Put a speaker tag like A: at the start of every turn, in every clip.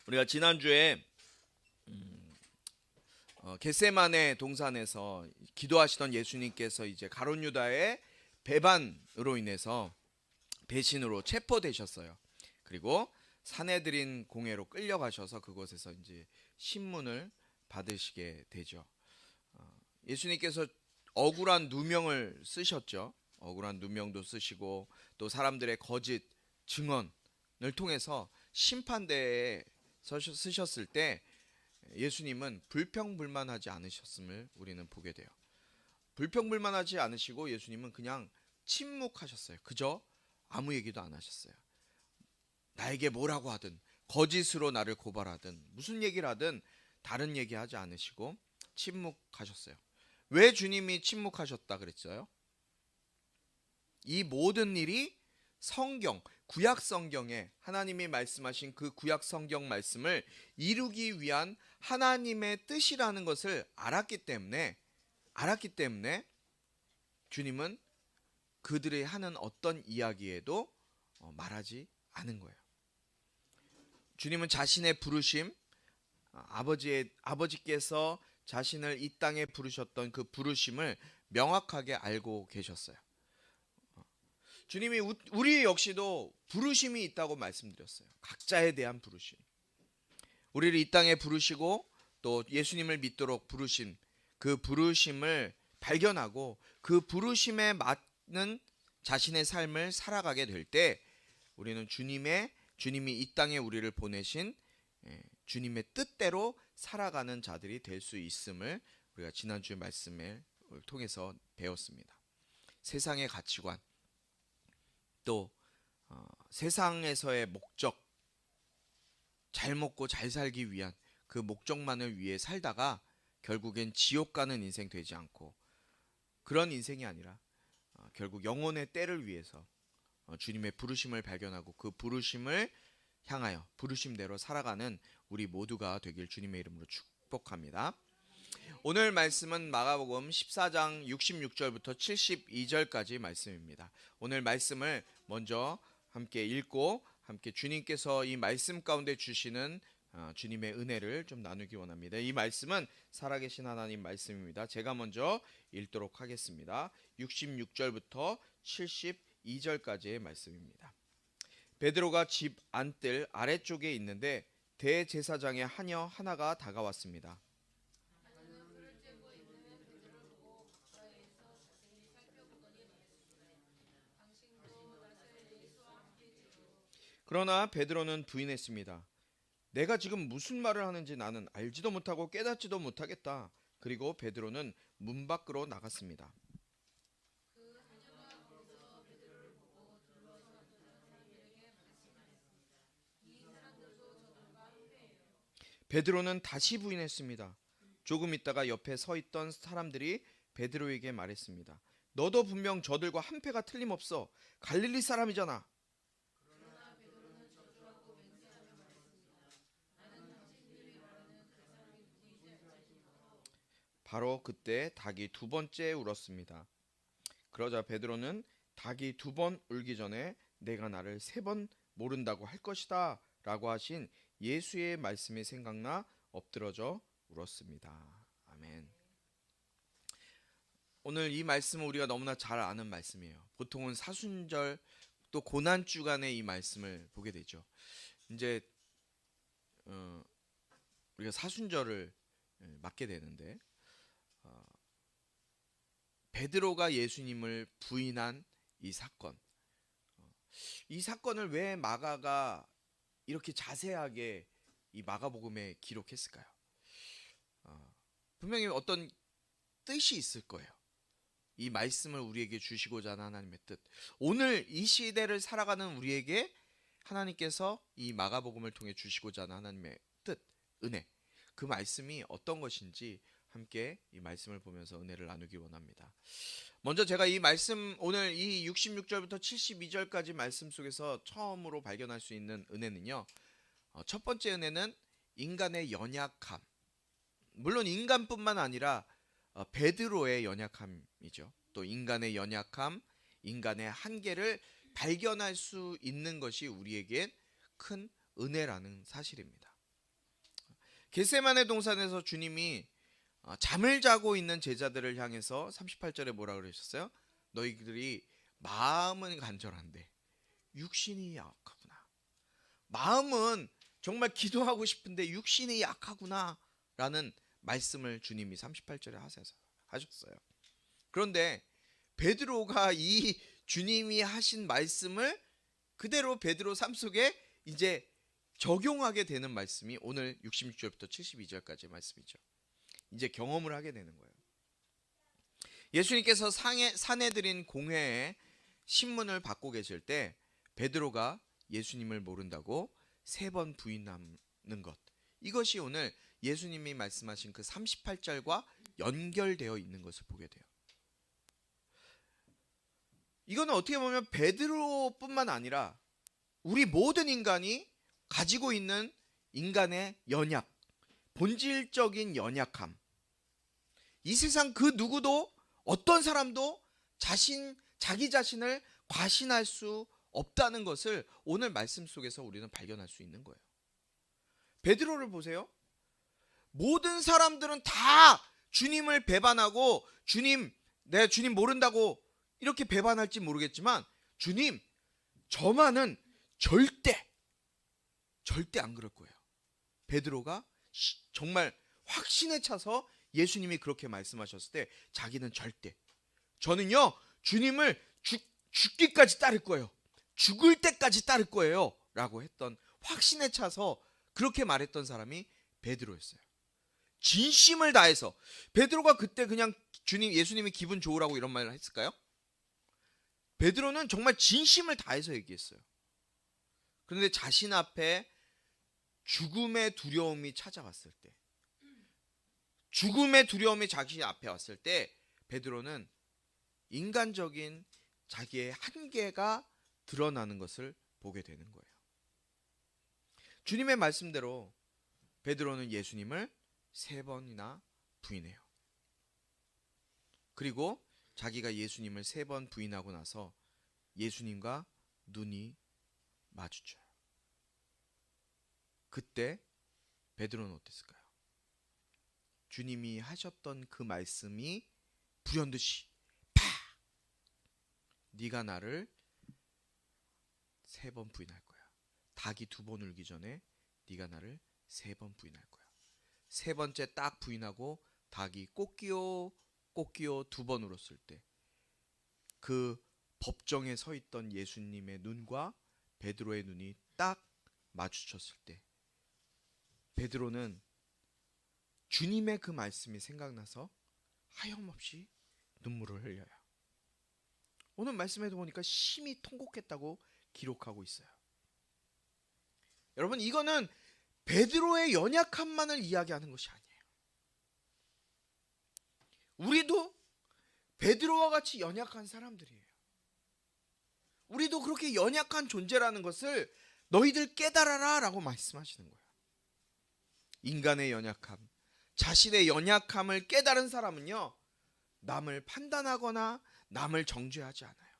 A: 우리가 지난주에 겟세마네 동산에서 기도하시던 예수님께서 이제 가룟 유다의 배반으로 인해서 배신으로 체포되셨어요. 그리고 사내들인 공회로 끌려가셔서 그곳에서 이제 신문을 받으시게 되죠. 예수님께서 억울한 누명을 쓰셨죠. 억울한 누명도 쓰시고 또 사람들의 거짓 증언을 통해서 심판대에 쓰셨을 때 예수님은 불평불만하지 않으셨음을 우리는 보게 돼요. 불평불만하지 않으시고 예수님은 그냥 침묵하셨어요. 그저 아무 얘기도 안 하셨어요. 나에게 뭐라고 하든 거짓으로 나를 고발하든 무슨 얘기를 하든 다른 얘기하지 않으시고 침묵하셨어요. 왜 주님이 침묵하셨다 그랬어요? 이 모든 일이 성경, 구약 성경에 하나님이 말씀하신 그 구약 성경 말씀을 이루기 위한 하나님의 뜻이라는 것을 알았기 때문에 주님은 그들이 하는 어떤 이야기에도 말하지 않은 거예요. 주님은 자신의 부르심, 아버지께서 자신을 이 땅에 부르셨던 그 부르심을 명확하게 알고 계셨어요. 주님이 우리 역시도 부르심이 있다고 말씀드렸어요. 각자에 대한 부르심. 우리를 이 땅에 부르시고 또 예수님을 믿도록 부르신 그 부르심을 발견하고 그 부르심에 맞는 자신의 삶을 살아가게 될 때 우리는 주님이 이 땅에 우리를 보내신 주님의 뜻대로 살아가는 자들이 될 수 있음을 우리가 지난주 말씀을 통해서 배웠습니다. 세상의 가치관 또 세상에서의 목적, 잘 먹고 잘 살기 위한 그 목적만을 위해 살다가 결국엔 지옥 가는 인생 되지 않고 그런 인생이 아니라 결국 영혼의 때를 위해서 주님의 부르심을 발견하고 그 부르심을 향하여 부르심대로 살아가는 우리 모두가 되길 주님의 이름으로 축복합니다. 오늘 말씀은 마가복음 14장 66절부터 72절까지 말씀입니다. 오늘 말씀을 먼저 함께 읽고 함께 주님께서 이 말씀 가운데 주시는 주님의 은혜를 좀 나누기 원합니다. 이 말씀은 살아계신 하나님 말씀입니다. 제가 먼저 읽도록 하겠습니다. 66절부터 72절까지의 말씀입니다. 베드로가 집 안뜰 아래쪽에 있는데 대제사장의 하녀 하나가 다가왔습니다. 그러나 베드로는 부인했습니다. 내가 지금 무슨 말을 하는지 나는 알지도 못하고 깨닫지도 못하겠다. 그리고 베드로는 문 밖으로 나갔습니다. 베드로는 다시 부인했습니다. 조금 있다가 옆에 서 있던 사람들이 베드로에게 말했습니다. 너도 분명 저들과 한패가 틀림없어. 갈릴리 사람이잖아. 바로 그때 닭이 두 번째 울었습니다. 그러자 베드로는 닭이 두 번 울기 전에 내가 나를 세 번 모른다고 할 것이다 라고 하신 예수의 말씀이 생각나 엎드러져 울었습니다. 아멘. 오늘 이 말씀은 우리가 너무나 잘 아는 말씀이에요. 보통은 사순절 또 고난주간에 이 말씀을 보게 되죠. 이제 우리가 사순절을 맞게 되는데 베드로가 예수님을 부인한 이 사건, 이 사건을 왜 마가가 이렇게 자세하게 이 마가복음에 기록했을까요? 분명히 어떤 뜻이 있을 거예요. 이 말씀을 우리에게 주시고자 하는 하나님의 뜻. 오늘 이 시대를 살아가는 우리에게 하나님께서 이 마가복음을 통해 주시고자 하는 하나님의 뜻, 은혜. 그 말씀이 어떤 것인지 함께 이 말씀을 보면서 은혜를 나누기 원합니다. 먼저 제가 이 말씀 오늘 이 66절부터 72절까지 말씀 속에서 처음으로 발견할 수 있는 은혜는요. 첫 번째 은혜는 인간의 연약함. 물론 인간뿐만 아니라 베드로의 연약함이죠. 또 인간의 연약함, 인간의 한계를 발견할 수 있는 것이 우리에게 큰 은혜라는 사실입니다. 겟세마네 동산에서 주님이 잠을 자고 있는 제자들을 향해서 38절에 뭐라 그러셨어요? 너희들이 마음은 간절한데 육신이 약하구나. 마음은 정말 기도하고 싶은데 육신이 약하구나 라는 말씀을 주님이 38절에 하셨어요. 그런데 베드로가 이 주님이 하신 말씀을 그대로 베드로 삶 속에 이제 적용하게 되는 말씀이 오늘 66절부터 72절까지의 말씀이죠. 이제 경험을 하게 되는 거예요. 예수님께서 사내들인 공회에 신문을 받고 계실 때 베드로가 예수님을 모른다고 3번 부인하는 것, 이것이 오늘 예수님이 말씀하신 그 38절과 연결되어 있는 것을 보게 돼요. 이거는 어떻게 보면 베드로뿐만 아니라 우리 모든 인간이 가지고 있는 인간의 연약, 본질적인 연약함. 이 세상 그 누구도, 어떤 사람도 자기 자신을 과신할 수 없다는 것을 오늘 말씀 속에서 우리는 발견할 수 있는 거예요. 베드로를 보세요. 모든 사람들은 다 주님을 배반하고 내가 주님 모른다고 이렇게 배반할지 모르겠지만 주님, 저만은 절대 안 그럴 거예요. 베드로가 정말 확신에 차서 예수님이 그렇게 말씀하셨을 때 자기는 저는요 주님을 죽기까지 따를 거예요. 죽을 때까지 따를 거예요 라고 했던, 확신에 차서 그렇게 말했던 사람이 베드로였어요. 진심을 다해서. 베드로가 그때 그냥 예수님이 기분 좋으라고 이런 말을 했을까요? 베드로는 정말 진심을 다해서 얘기했어요. 그런데 자신 앞에 죽음의 두려움이 찾아왔을 때, 죽음의 두려움이 자신 앞에 왔을 때 베드로는 인간적인 자기의 한계가 드러나는 것을 보게 되는 거예요. 주님의 말씀대로 베드로는 예수님을 3번이나 부인해요. 그리고 자기가 예수님을 3번 부인하고 나서 예수님과 눈이 마주쳐요. 그때 베드로는 어땠을까요? 주님이 하셨던 그 말씀이 불현듯이 팍! 네가 나를 3번 부인할 거야. 닭이 2번 울기 전에 네가 나를 3번 부인할 거야. 3번째 딱 부인하고 닭이 꼬끼요 2번 울었을 때 그 법정에 서 있던 예수님의 눈과 베드로의 눈이 딱 마주쳤을 때 베드로는 주님의 그 말씀이 생각나서 하염없이 눈물을 흘려요. 오늘 말씀에도 보니까 심히 통곡했다고 기록하고 있어요. 여러분, 이거는 베드로의 연약함만을 이야기하는 것이 아니에요. 우리도 베드로와 같이 연약한 사람들이에요. 우리도 그렇게 연약한 존재라는 것을 너희들 깨달아라 라고 말씀하시는 거예요. 인간의 연약함, 자신의 연약함을 깨달은 사람은요, 남을 판단하거나 남을 정죄하지 않아요.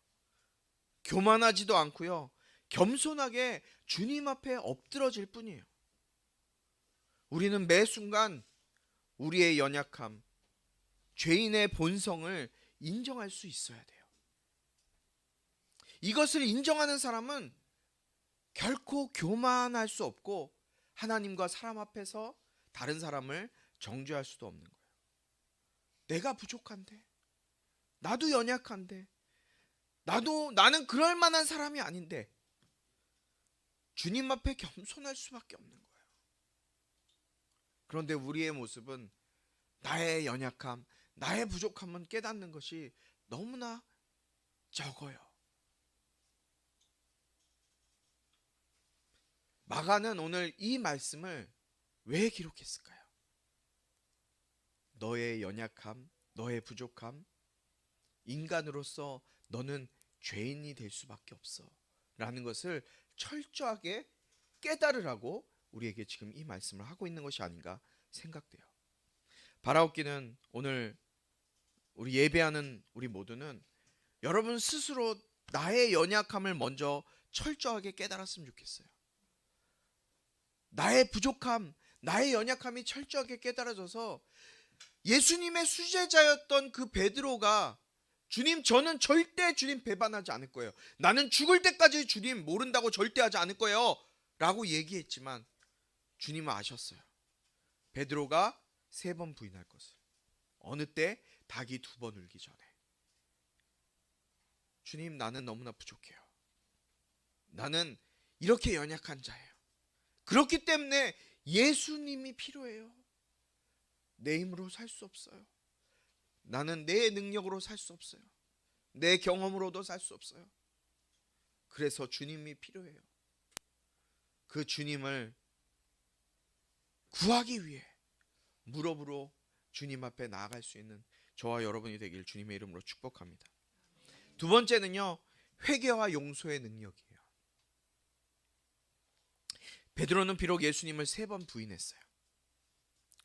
A: 교만하지도 않고요, 겸손하게 주님 앞에 엎드러질 뿐이에요. 우리는 매 순간 우리의 연약함, 죄인의 본성을 인정할 수 있어야 돼요. 이것을 인정하는 사람은 결코 교만할 수 없고 하나님과 사람 앞에서 다른 사람을 정죄할 수도 없는 거예요. 내가 부족한데, 나도 연약한데, 나는 그럴 만한 사람이 아닌데 주님 앞에 겸손할 수밖에 없는 거예요. 그런데 우리의 모습은 나의 연약함, 나의 부족함은 깨닫는 것이 너무나 적어요. 마가는 오늘 이 말씀을 왜 기록했을까요? 너의 연약함, 너의 부족함, 인간으로서 너는 죄인이 될 수밖에 없어 라는 것을 철저하게 깨달으라고 우리에게 지금 이 말씀을 하고 있는 것이 아닌가 생각돼요. 바라옵기는 오늘 우리 예배하는 우리 모두는 여러분 스스로 나의 연약함을 먼저 철저하게 깨달았으면 좋겠어요. 나의 부족함, 나의 연약함이 철저하게 깨달아져서 예수님의 수제자였던 그 베드로가 주님, 저는 절대 주님 배반하지 않을 거예요. 나는 죽을 때까지 주님 모른다고 절대 하지 않을 거예요 라고 얘기했지만 주님은 아셨어요. 베드로가 3번 부인할 것을. 어느 때? 닭이 2번 울기 전에. 주님, 나는 너무나 부족해요. 나는 이렇게 연약한 자예요. 그렇기 때문에 예수님이 필요해요. 내 힘으로 살 수 없어요. 나는 내 능력으로 살 수 없어요. 내 경험으로도 살 수 없어요. 그래서 주님이 필요해요. 그 주님을 구하기 위해 무릎으로 주님 앞에 나아갈 수 있는 저와 여러분이 되길 주님의 이름으로 축복합니다. 2번째는요, 회개와 용서의 능력이에요. 베드로는 비록 예수님을 3번 부인했어요.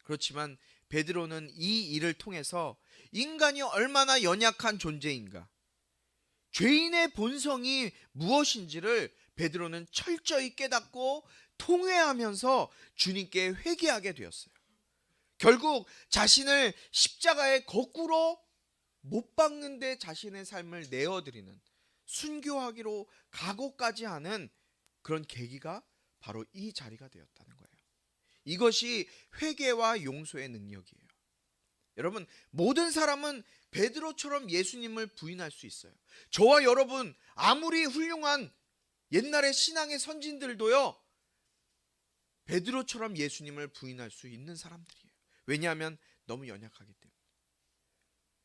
A: 그렇지만 베드로는 이 일을 통해서 인간이 얼마나 연약한 존재인가, 죄인의 본성이 무엇인지를 베드로는 철저히 깨닫고 통회하면서 주님께 회개하게 되었어요. 결국 자신을 십자가에 거꾸로 못 박는데 자신의 삶을 내어드리는, 순교하기로 각오까지 하는 그런 계기가 바로 이 자리가 되었다는 거예요. 이것이 회개와 용서의 능력이에요. 여러분, 모든 사람은 베드로처럼 예수님을 부인할 수 있어요. 저와 여러분 아무리 훌륭한 옛날의 신앙의 선진들도요, 베드로처럼 예수님을 부인할 수 있는 사람들이에요. 왜냐하면 너무 연약하기 때문에.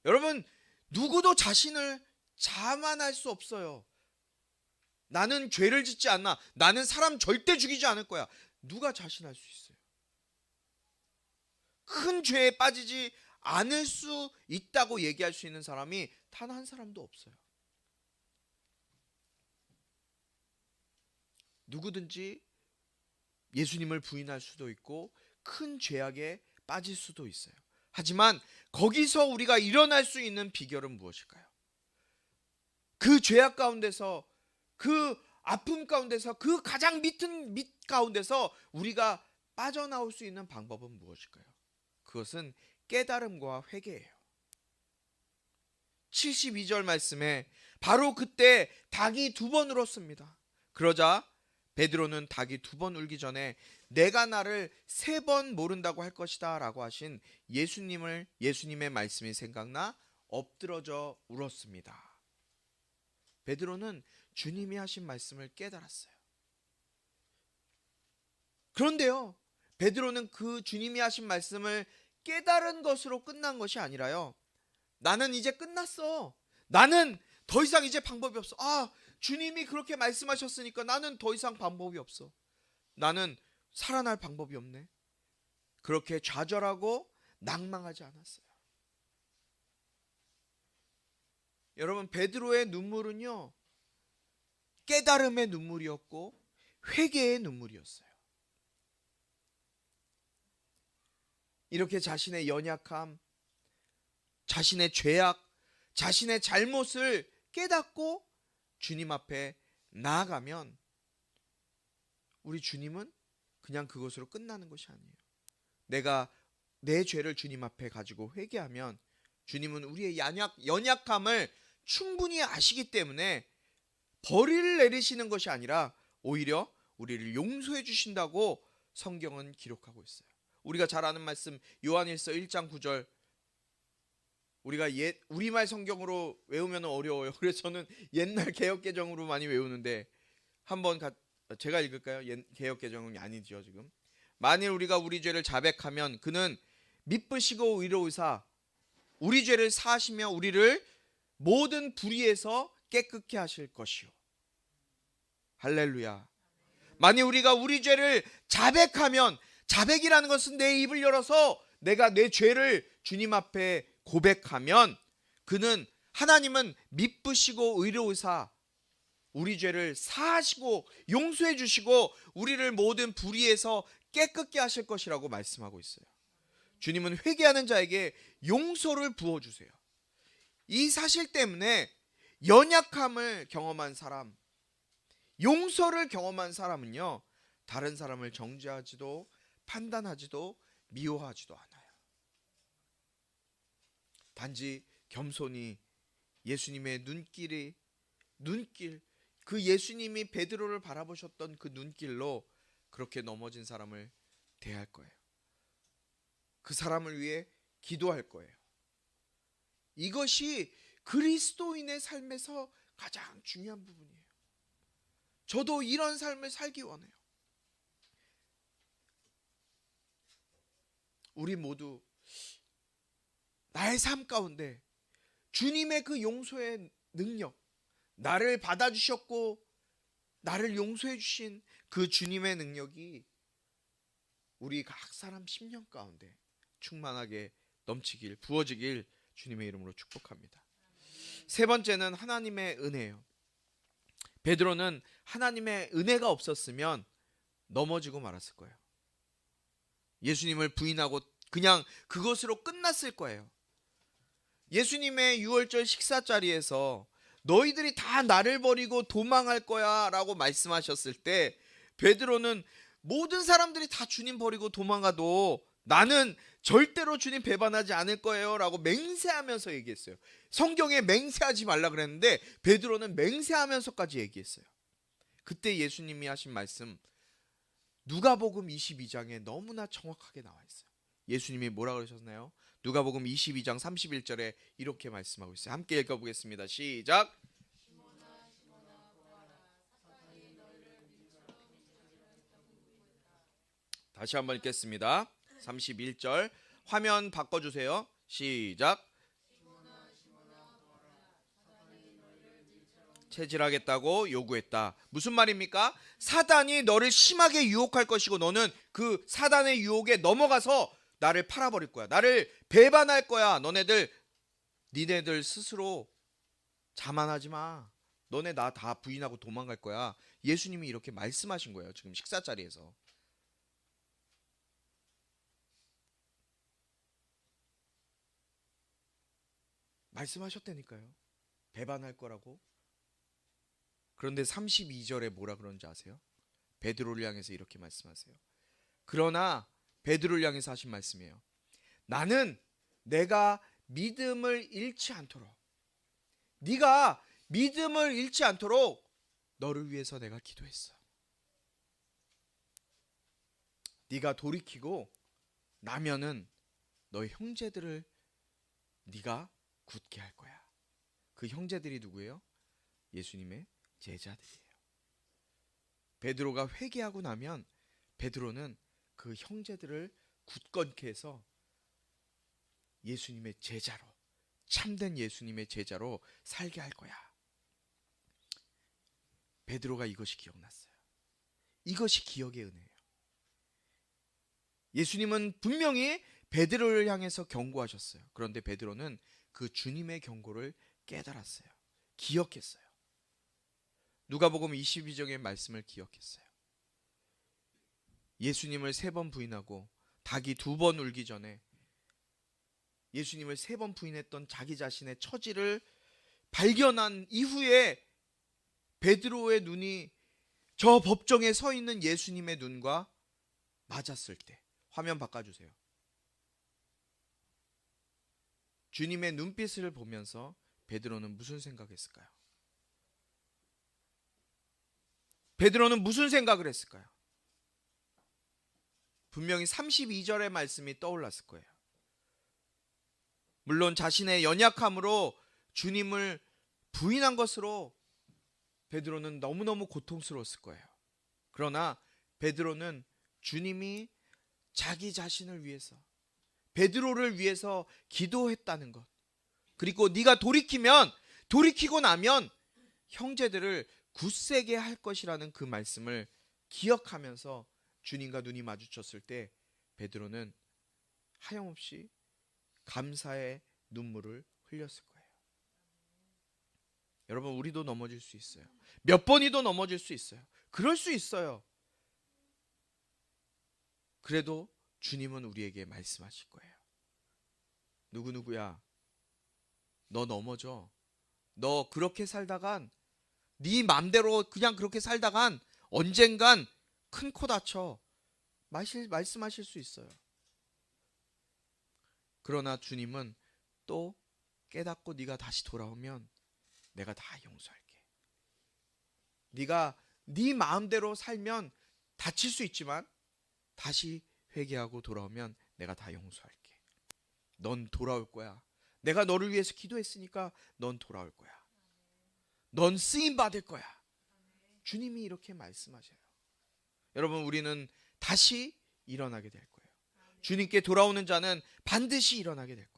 A: 여러분, 누구도 자신을 자만할 수 없어요. 나는 죄를 짓지 않나, 나는 사람 절대 죽이지 않을 거야. 누가 자신할 수 있어요? 큰 죄에 빠지지 않을 수 있다고 얘기할 수 있는 사람이 단 한 사람도 없어요. 누구든지 예수님을 부인할 수도 있고 큰 죄악에 빠질 수도 있어요. 하지만 거기서 우리가 일어날 수 있는 비결은 무엇일까요? 그 죄악 가운데서, 그 아픔 가운데서, 그 가장 밑은 밑 가운데서 우리가 빠져나올 수 있는 방법은 무엇일까요? 그것은 깨달음과 회개예요. 72절 말씀에 바로 그때 닭이 2번 울었습니다. 그러자 베드로는 닭이 2번 울기 전에 내가 나를 3번 모른다고 할 것이다 라고 하신 예수님의 말씀이 생각나 엎드러져 울었습니다. 베드로는 주님이 하신 말씀을 깨달았어요. 그런데요, 베드로는 그 주님이 하신 말씀을 깨달은 것으로 끝난 것이 아니라요, 나는 이제 끝났어, 나는 더 이상 이제 방법이 없어, 주님이 그렇게 말씀하셨으니까 나는 더 이상 방법이 없어, 나는 살아날 방법이 없네, 그렇게 좌절하고 낭망하지 않았어요. 여러분, 베드로의 눈물은요, 깨달음의 눈물이었고 회개의 눈물이었어요. 이렇게 자신의 연약함, 자신의 죄악, 자신의 잘못을 깨닫고 주님 앞에 나아가면 우리 주님은 그냥 그것으로 끝나는 것이 아니에요. 내가 내 죄를 주님 앞에 가지고 회개하면 주님은 우리의 연약함을 충분히 아시기 때문에 벌을 내리시는 것이 아니라 오히려 우리를 용서해 주신다고 성경은 기록하고 있어요. 우리가 잘 아는 말씀 요한일서 1장 9절, 우리가 우리말 성경으로 외우면 어려워요. 그래서 저는 옛날 개역개정으로 많이 외우는데 한번 제가 읽을까요? 개역개정은 아니죠 지금. 만일 우리가 우리 죄를 자백하면 그는 미쁘시고 의로우사 우리 죄를 사하시며 우리를 모든 불의에서 깨끗게 하실 것이요. 할렐루야. 만일 우리가 우리 죄를 자백하면, 자백이라는 것은 내 입을 열어서 내가 내 죄를 주님 앞에 고백하면 하나님은 미쁘시고 의로우사 우리 죄를 사하시고 용서해 주시고 우리를 모든 불의에서 깨끗게 하실 것이라고 말씀하고 있어요. 주님은 회개하는 자에게 용서를 부어주세요. 이 사실 때문에 연약함을 경험한 사람, 용서를 경험한 사람은요, 다른 사람을 정죄하지도 판단하지도 미워하지도 않아요. 단지 겸손히 예수님의 눈길, 그 예수님이 베드로를 바라보셨던 그 눈길로 그렇게 넘어진 사람을 대할 거예요. 그 사람을 위해 기도할 거예요. 이것이 그리스도인의 삶에서 가장 중요한 부분이에요. 저도 이런 삶을 살기 원해요. 우리 모두 나의 삶 가운데 주님의 그 용서의 능력, 나를 받아주셨고 나를 용서해 주신 그 주님의 능력이 우리 각 사람 심령 가운데 충만하게 넘치길, 부어지길 주님의 이름으로 축복합니다. 세 번째는 하나님의 은혜예요. 베드로는 하나님의 은혜가 없었으면 넘어지고 말았을 거예요. 예수님을 부인하고 그냥 그것으로 끝났을 거예요. 예수님의 유월절 식사 자리에서 너희들이 다 나를 버리고 도망할 거야 라고 말씀하셨을 때 베드로는 모든 사람들이 다 주님 버리고 도망가도 나는 절대로 주님 배반하지 않을 거예요 라고 맹세하면서 얘기했어요. 성경에 맹세하지 말라 그랬는데 베드로는 맹세하면서까지 얘기했어요. 그때 예수님이 하신 말씀 누가복음 22장에 너무나 정확하게 나와 있어요. 예수님이 뭐라 그러셨나요? 누가복음 22장 31절에 이렇게 말씀하고 있어요. 함께 읽어보겠습니다. 시작. 다시 한번 읽겠습니다. 31절 화면 바꿔주세요. 시작. 체질하겠다고 요구했다. 무슨 말입니까? 사단이 너를 심하게 유혹할 것이고 너는 그 사단의 유혹에 넘어가서 나를 팔아버릴 거야. 나를 배반할 거야. 니네들 스스로 자만하지 마. 너네 나 다 부인하고 도망갈 거야. 예수님이 이렇게 말씀하신 거예요. 지금 식사 자리에서. 말씀하셨다니까요. 배반할 거라고. 그런데 32절에 뭐라 그런지 아세요? 베드로를 향해서 이렇게 말씀하세요. 그러나 베드로를 향해서 하신 말씀이에요. 나는 내가 믿음을 잃지 않도록, 네가 믿음을 잃지 않도록 너를 위해서 내가 기도했어. 네가 돌이키고 나면은 너의 형제들을 네가 굳게 할 거야. 그 형제들이 누구예요? 예수님의 제자들이에요. 베드로가 회개하고 나면 베드로는 그 형제들을 굳건케 해서 예수님의 제자로, 참된 예수님의 제자로 살게 할 거야. 베드로가 이것이 기억났어요. 이것이 기억의 은혜예요. 예수님은 분명히 베드로를 향해서 경고하셨어요. 그런데 베드로는 그 주님의 경고를 깨달았어요. 기억했어요. 누가복음 22장의 말씀을 기억했어요. 예수님을 3번 부인하고 닭이 2번 울기 전에 예수님을 3번 부인했던 자기 자신의 처지를 발견한 이후에 베드로의 눈이 저 법정에 서 있는 예수님의 눈과 맞았을 때, 화면 바꿔주세요. 주님의 눈빛을 보면서 베드로는 무슨 생각했을까요? 베드로는 무슨 생각을 했을까요? 분명히 32절의 말씀이 떠올랐을 거예요. 물론 자신의 연약함으로 주님을 부인한 것으로 베드로는 너무너무 고통스러웠을 거예요. 그러나 베드로는 주님이 자기 자신을 위해서, 베드로를 위해서 기도했다는 것, 그리고 네가 돌이키고 나면 형제들을 굳세게 할 것이라는 그 말씀을 기억하면서 주님과 눈이 마주쳤을 때 베드로는 하염없이 감사의 눈물을 흘렸을 거예요. 여러분, 우리도 넘어질 수 있어요. 몇 번이도 넘어질 수 있어요. 그럴 수 있어요. 그래도 주님은 우리에게 말씀하실 거예요. 누구누구야, 너 넘어져. 너 그렇게 살다간, 네 맘대로 그냥 그렇게 살다간 언젠간 큰 코 다쳐. 말씀하실 수 있어요. 그러나 주님은 또 깨닫고 네가 다시 돌아오면 내가 다 용서할게. 네가 네 마음대로 살면 다칠 수 있지만 다시 회개하고 돌아오면 내가 다 용서할게. 넌 돌아올 거야. 내가 너를 위해서 기도했으니까 넌 돌아올 거야. 넌 쓰임 받을 거야. 주님이 이렇게 말씀하셔요. 여러분, 우리는 다시 일어나게 될 거예요. 주님께 돌아오는 자는 반드시 일어나게 될 거예요.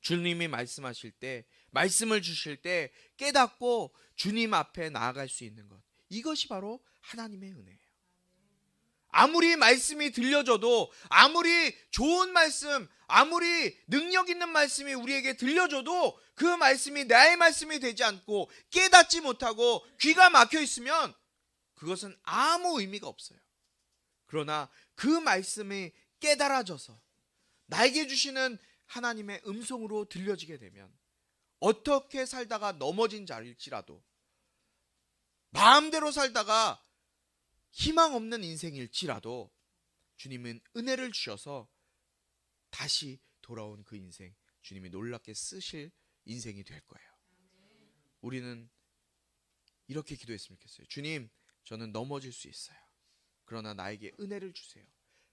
A: 주님이 말씀하실 때, 말씀을 주실 때 깨닫고 주님 앞에 나아갈 수 있는 것, 이것이 바로 하나님의 은혜예요. 아무리 말씀이 들려줘도, 아무리 좋은 말씀, 아무리 능력 있는 말씀이 우리에게 들려줘도 그 말씀이 나의 말씀이 되지 않고 깨닫지 못하고 귀가 막혀 있으면 그것은 아무 의미가 없어요. 그러나 그 말씀이 깨달아져서 나에게 주시는 하나님의 음성으로 들려지게 되면 어떻게 살다가 넘어진 자일지라도, 마음대로 살다가 희망 없는 인생일지라도 주님은 은혜를 주셔서 다시 돌아온 그 인생, 주님이 놀랍게 쓰실 인생이 될 거예요. 우리는 이렇게 기도했으면 좋겠어요. 주님, 저는 넘어질 수 있어요. 그러나 나에게 은혜를 주세요.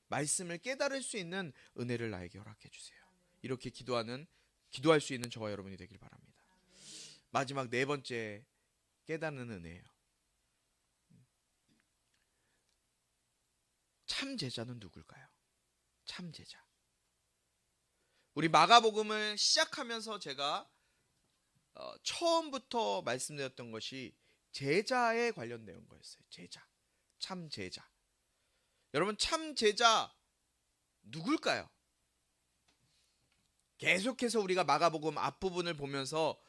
A: 말씀을 깨달을 수 있는 은혜를 나에게 허락해 주세요. 이렇게 기도할 수 있는 저와 여러분이 되길 바랍니다. 마지막 네 번째 깨닫는 은혜예요. 참 제자는 누굴까요? 참 제자. 우리 마가복음을 시작하면서 제가 처음부터 말씀드렸던 것이 제자에 관련된 거였어요. 제자, 참 제자. 여러분, 참 제자 누굴까요? 계속해서 우리가 마가복음 앞부분을 보면서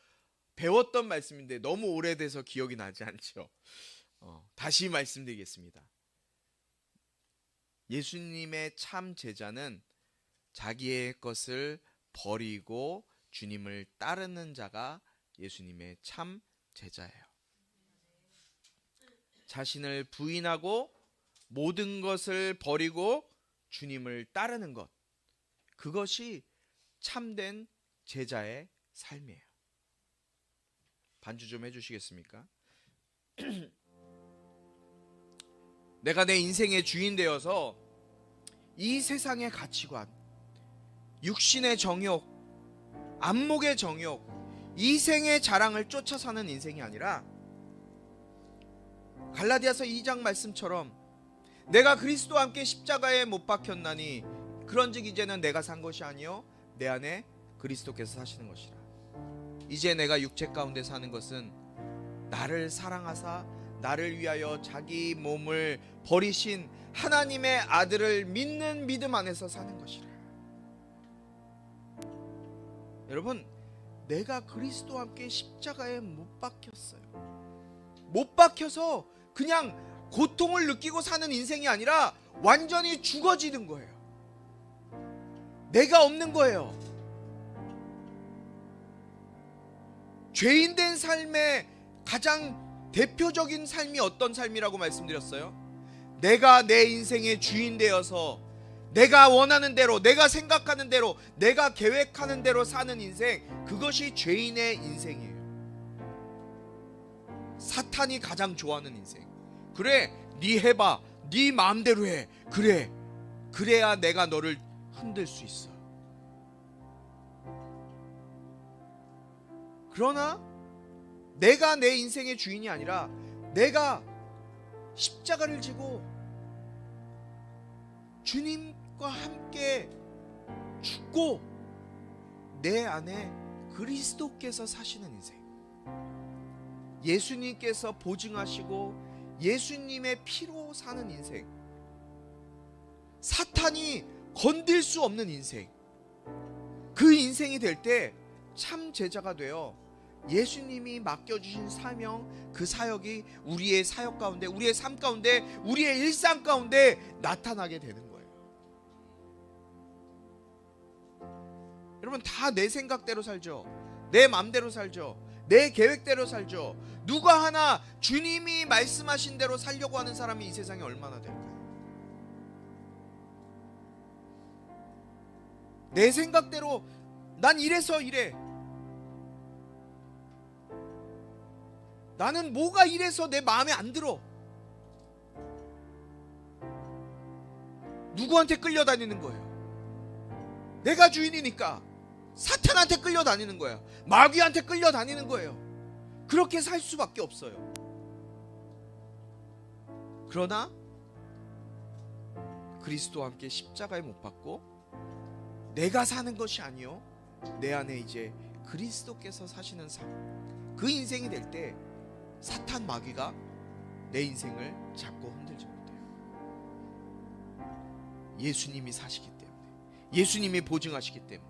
A: 배웠던 말씀인데 너무 오래돼서 기억이 나지 않죠. 다시 말씀드리겠습니다. 예수님의 참 제자는 자기의 것을 버리고 주님을 따르는 자가 예수님의 참 제자예요. 자신을 부인하고 모든 것을 버리고 주님을 따르는 것, 그것이 참된 제자의 삶이에요. 반주 좀 해주시겠습니까? 내가 내 인생의 주인 되어서 이 세상의 가치관, 육신의 정욕, 안목의 정욕, 이생의 자랑을 쫓아 사는 인생이 아니라 갈라디아서 2장 말씀처럼 내가 그리스도와 함께 십자가에 못 박혔나니 그런즉 이제는 내가 산 것이 아니요 내 안에 그리스도께서 사시는 것이라. 이제 내가 육체 가운데 사는 것은 나를 사랑하사 나를 위하여 자기 몸을 버리신 하나님의 아들을 믿는 믿음 안에서 사는 것이라. 여러분, 내가 그리스도와 함께 십자가에 못 박혔어요. 못 박혀서 그냥 고통을 느끼고 사는 인생이 아니라 완전히 죽어지는 거예요. 내가 없는 거예요. 죄인된 삶의 가장 대표적인 삶이 어떤 삶이라고 말씀드렸어요? 내가 내 인생의 주인 되어서 내가 원하는 대로, 내가 생각하는 대로, 내가 계획하는 대로 사는 인생, 그것이 죄인의 인생이에요. 사탄이 가장 좋아하는 인생. 그래, 네 해봐, 네 마음대로 해. 그래, 그래야 내가 너를 흔들 수 있어. 그러나 내가 내 인생의 주인이 아니라 내가 십자가를 지고 주님과 함께 죽고 내 안에 그리스도께서 사시는 인생, 예수님께서 보증하시고 예수님의 피로 사는 인생, 사탄이 건들 수 없는 인생, 그 인생이 될 때 참 제자가 되어 예수님이 맡겨주신 사명, 그 사역이 우리의 사역 가운데, 우리의 삶 가운데, 우리의 일상 가운데 나타나게 되는 거예요. 여러분, 다 내 생각대로 살죠. 내 마음대로 살죠. 내 계획대로 살죠. 누가 하나 주님이 말씀하신 대로 살려고 하는 사람이 이 세상에 얼마나 될까요? 내 생각대로 난 이래서 이래. 나는 뭐가 이래서 내 마음에 안 들어. 누구한테 끌려다니는 거예요? 내가 주인이니까 사탄한테 끌려다니는 거야. 마귀한테 끌려다니는 거예요. 그렇게 살 수밖에 없어요. 그러나 그리스도와 함께 십자가에 못 박고 내가 사는 것이 아니요 내 안에 이제 그리스도께서 사시는 삶, 그 인생이 될 때 사탄 마귀가 내 인생을 잡고 흔들지 못해요. 예수님이 사시기 때문에, 예수님이 보증하시기 때문에,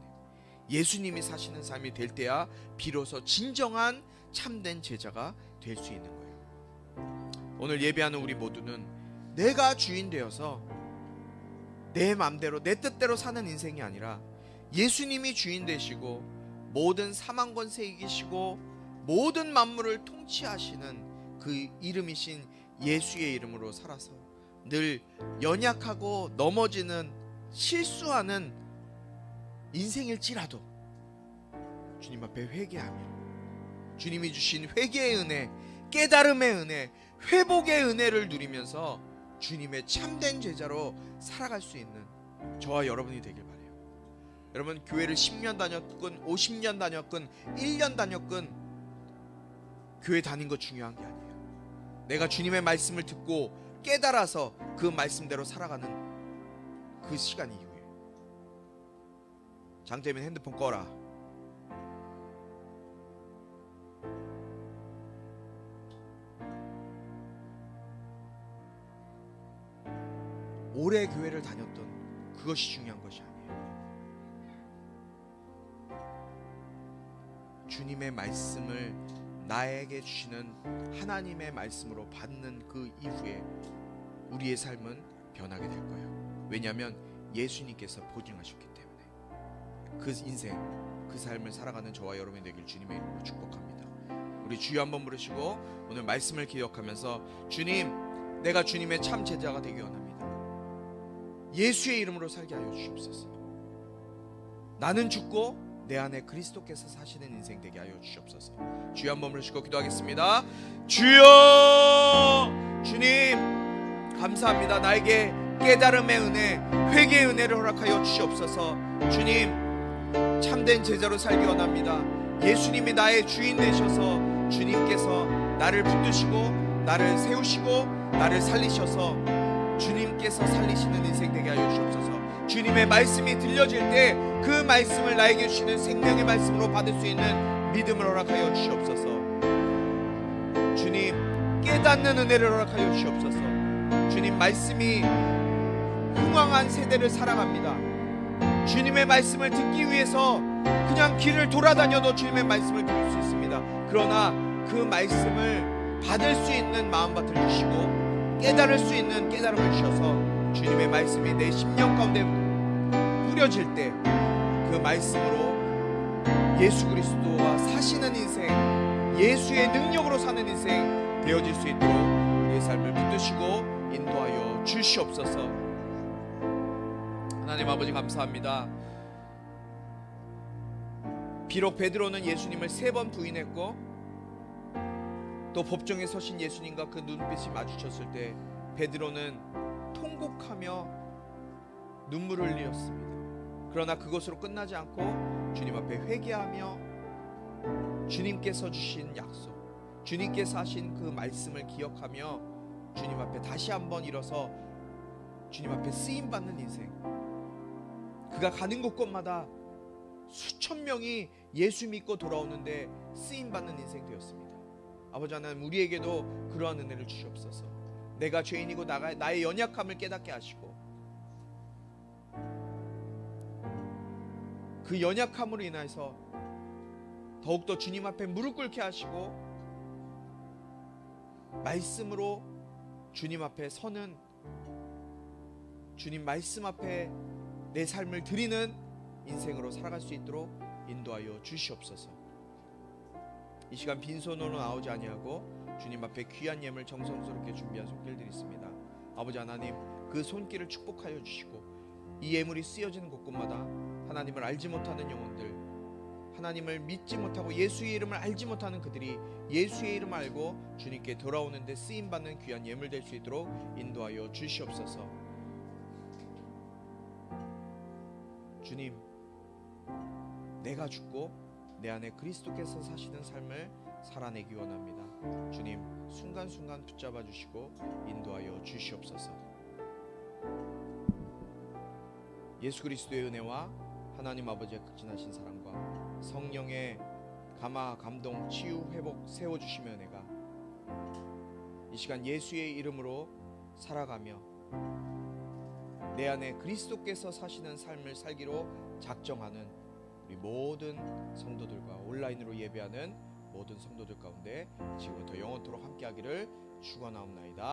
A: 예수님이 사시는 삶이 될 때야 비로소 진정한 참된 제자가 될 수 있는 거예요. 오늘 예배하는 우리 모두는 내가 주인 되어서 내 맘대로 내 뜻대로 사는 인생이 아니라 예수님이 주인 되시고 모든 사망 권세 이기시고 모든 만물을 통치하시는 그 이름이신 예수의 이름으로 살아서 늘 연약하고 넘어지는 실수하는 인생일지라도 주님 앞에 회개하며 주님이 주신 회개의 은혜, 깨달음의 은혜, 회복의 은혜를 누리면서 주님의 참된 제자로 살아갈 수 있는 저와 여러분이 되길 바라요. 여러분, 교회를 10년 다녔건 50년 다녔건 1년 다녔건 교회 다닌 거 중요한 게 아니에요. 내가 주님의 말씀을 듣고 깨달아서 그 말씀대로 살아가는 그 시간 이후에. 장재민 핸드폰 꺼라. 오래 교회를 다녔던 그것이 중요한 것이 아니에요. 주님의 말씀을 나에게 주시는 하나님의 말씀으로 받는 그 이후에 우리의 삶은 변하게 될 거예요. 왜냐하면 예수님께서 보증하셨기 때문에. 그 인생, 그 삶을 살아가는 저와 여러분이 되길 주님의 이름으로 축복합니다. 우리 주여 한번 부르시고 오늘 말씀을 기억하면서 주님, 내가 주님의 참 제자가 되기 원합니다. 예수의 이름으로 살게 하여 주시옵소서. 나는 죽고 내 안에 그리스도께서 사시는 인생 되게 하여 주시옵소서. 주여 한번 부르시고 기도하겠습니다. 주여, 주님 감사합니다. 나에게 깨달음의 은혜, 회개의 은혜를 허락하여 주시옵소서. 주님, 참된 제자로 살기 원합니다. 예수님이 나의 주인 되셔서 주님께서 나를 붙드시고 나를 세우시고 나를 살리셔서 주님께서 살리시는 인생 되게 하여 주시옵소서. 주님의 말씀이 들려질 때 그 말씀을 나에게 주시는 생명의 말씀으로 받을 수 있는 믿음을 허락하여 주시옵소서. 주님, 깨닫는 은혜를 허락하여 주시옵소서. 주님, 말씀이 흥왕한 세대를 살아갑니다. 주님의 말씀을 듣기 위해서 그냥 길을 돌아다녀도 주님의 말씀을 들을 수 있습니다. 그러나 그 말씀을 받을 수 있는 마음밭을 주시고 깨달을 수 있는 깨달음을 주셔서 주님의 말씀이 내 심령 가운데 뿌려질 때 그 말씀으로 예수 그리스도와 사시는 인생, 예수의 능력으로 사는 인생 되어질 수 있도록 우리의 삶을 붙드시고 인도하여 주시옵소서. 하나님 아버지 감사합니다. 비록 베드로는 예수님을 3번 부인했고 또 법정에 서신 예수님과 그 눈빛이 마주쳤을 때 베드로는 통곡하며 눈물을 흘렸습니다. 그러나 그것으로 끝나지 않고 주님 앞에 회개하며 주님께서 주신 약속, 주님께서 하신 그 말씀을 기억하며 주님 앞에 다시 한번 일어서 주님 앞에 쓰임받는 인생, 그가 가는 곳곳마다 수천 명이 예수 믿고 돌아오는데 쓰임받는 인생 되었습니다. 아버지 하나님, 우리에게도 그러한 은혜를 주시옵소서. 내가 죄인이고 나의 연약함을 깨닫게 하시고 그 연약함으로 인해서 더욱더 주님 앞에 무릎 꿇게 하시고 말씀으로 주님 앞에 서는, 주님 말씀 앞에 내 삶을 드리는 인생으로 살아갈 수 있도록 인도하여 주시옵소서. 이 시간 빈손으로 나오지 아니하고 주님 앞에 귀한 예물 정성스럽게 준비한 손길들이 있습니다. 아버지 하나님, 그 손길을 축복하여 주시고 이 예물이 쓰여지는 곳곳마다 하나님을 알지 못하는 영혼들, 하나님을 믿지 못하고 예수의 이름을 알지 못하는 그들이 예수의 이름을 알고 주님께 돌아오는데 쓰임받는 귀한 예물 될 수 있도록 인도하여 주시옵소서. 주님, 내가 죽고 내 안에 그리스도께서 사시는 삶을 살아내기 원합니다. 주님, 순간순간 붙잡아 주시고 인도하여 주시옵소서. 예수 그리스도의 은혜와 하나님 아버지의 극진하신 사랑과 성령의 감화, 감동, 치유, 회복 세워주시며 은혜가 이 시간 예수의 이름으로 살아가며 내 안에 그리스도께서 사시는 삶을 살기로 작정하는 우리 모든 성도들과 온라인으로 예배하는 모든 성도들 가운데 지금부터 영원토록 함께하기를 축원하옵나이다.